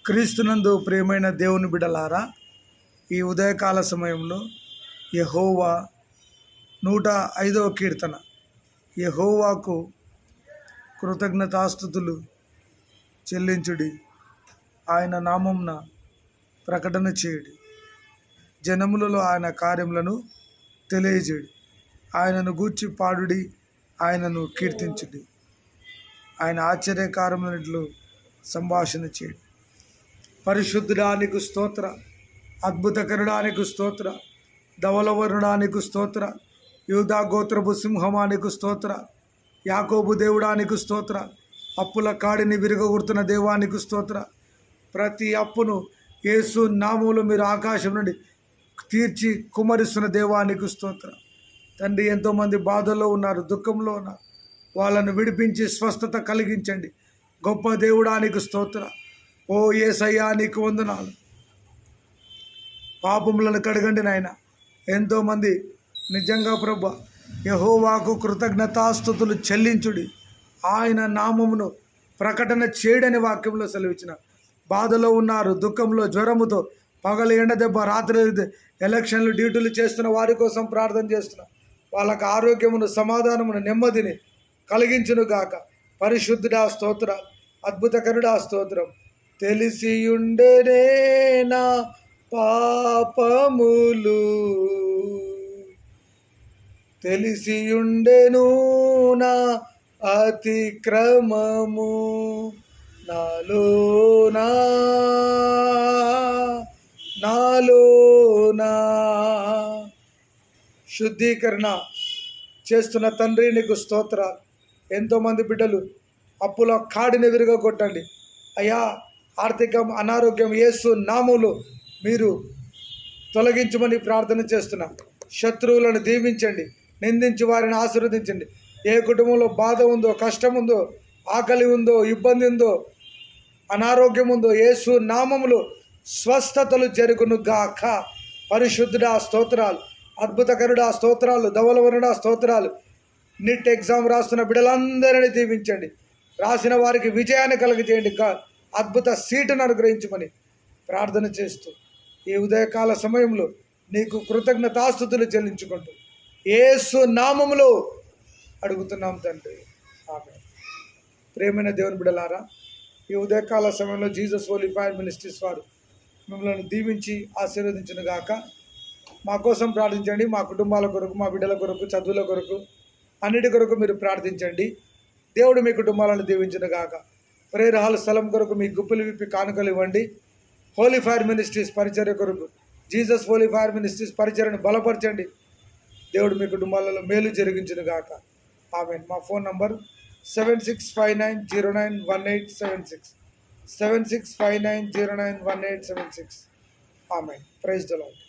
క్రీస్తునందు ప్రియమైన దేవుని బిడ్డలారా, ఈ ఉదయకాల సమయంలో యెహోవా 105వ కీర్తన, యెహోవాకు కృతజ్ఞతాస్తుతులు చెల్లించుడి, ఆయన నామమున ప్రకటన చేయుడి, జనములలో ఆయన కార్యములను తెలియజేయుడి, ఆయనను గూర్చి పాడుడి, ఆయనను కీర్తించుడి, ఆయన ఆశ్చర్యకార్యములన్నిటిలో సంభాషణ చేయుడి. పరిశుద్ధుడానికి స్తోత్ర, అద్భుతకరుడానికి స్తోత్ర, ధవలవర్ణుడానికి స్తోత్ర, యూదా గోత్రపు సింహమానికి స్తోత్ర, యాకోబు దేవుడానికి స్తోత్ర, అప్పుల కాడిని విరగొడుతున్న దేవానికి స్తోత్ర. ప్రతి అప్పును యేసు నామములో మీరు ఆకాశం నుండి తీర్చి కుమ్మరిస్తున్న దేవానికి స్తోత్ర. తండ్రి, ఎంతోమంది బాధల్లో ఉన్నారు, దుఃఖంలో ఉన్నారు, వాళ్ళను విడిపించి స్వస్థత కలిగించండి. గొప్ప దేవుడానికి స్తోత్ర. ఓ యేసయ్యా, నీకు వందనాలు. పాపములను కడగండి నాయన. ఎంతోమంది నిజంగా ప్రభు యెహోవాకు కృతజ్ఞతాస్తుతులు చెల్లించుడి, ఆయన నామమును ప్రకటన చేయడని వాక్యంలో సెలవిచ్చిన. బాధలో ఉన్నారు, దుఃఖంలో, జ్వరముతో, పగలు ఎండ దెబ్బ, రాత్రి ఎలక్షన్లు డ్యూటీలు చేస్తున్న వారి కోసం ప్రార్థన చేస్తున్నా. వాళ్ళకు ఆరోగ్యమును, సమాధానమును, నెమ్మదిని కలిగించును గాక. పరిశుద్ధుడా స్తోత్ర, అద్భుతకరుడా స్తోత్రం. తెలిసియుండెనే నా పాపములు, తెలిసియుండెను నా అతిక్రమము, నాలోనా శుద్ధీకరణ చేస్తున్న తండ్రి, నీకు స్తోత్రాలు. ఎంతోమంది బిడ్డలు అప్పుల కాడిని విరగొట్టండి అయ్యా. ఆర్థిక అనారోగ్యం యేసు నామములో మీరు తొలగించమని ప్రార్థన చేస్తున్నా. శత్రువులను దీవించండి, నిందించి వారిని ఆశీర్వదించండి. ఏ కుటుంబంలో బాధ ఉందో, కష్టం ఉందో, ఆకలి ఉందో, ఇబ్బంది ఉందో, అనారోగ్యం ఉందో, యేసు నామములో స్వస్థతలు జరుగును గాక. పరిశుద్ధుడా స్తోత్రాలు, అద్భుతకరుడా స్తోత్రాలు, ధవలవరుడా స్తోత్రాలు. నీట్ ఎగ్జామ్ రాస్తున్న బిడ్డలందరినీ దీవించండి, రాసిన వారికి విజయాన్ని కలుగజేయండి, అద్భుత సీటును అనుగ్రహించమని ప్రార్థన చేస్తూ ఈ ఉదయకాల సమయంలో నీకు కృతజ్ఞతాస్తుతులు చెల్లించుకుంటూ యేసు నామములో అడుగుతున్నాం తండ్రి, ఆమేన్. ప్రేమైన దేవుని బిడ్డలారా, ఈ ఉదయకాల సమయంలో జీసస్ హోలీ ఫైర్ మినిస్ట్రీస్ వారు మిమ్మల్ని దీవించి ఆశీర్వదించును గాక. మా కోసం ప్రార్థించండి. మా కుటుంబాల కొరకు, మా బిడ్డల కొరకు, చదువుల కొరకు, అన్నిటి కొరకు మీరు ప్రార్థించండి. దేవుడు మీ కుటుంబాలను దీవించును గాక. ప్రేయర్ హాల్ స్థలం కొరకు మీ గుప్పులు విప్పి కానుకలు ఇవ్వండి. హోలీ ఫైర్ మినిస్ట్రీస్ పరిచర్య కొరకు, జీసస్ హోలీ ఫైర్ మినిస్ట్రీస్ పరిచర్యను బలపరచండి. దేవుడు మీ కుటుంబాలలో మేలు జరిగించును గాక. ఆమేన్. మా phone number 7659091876, 7659091876. Amen. Praise the lord.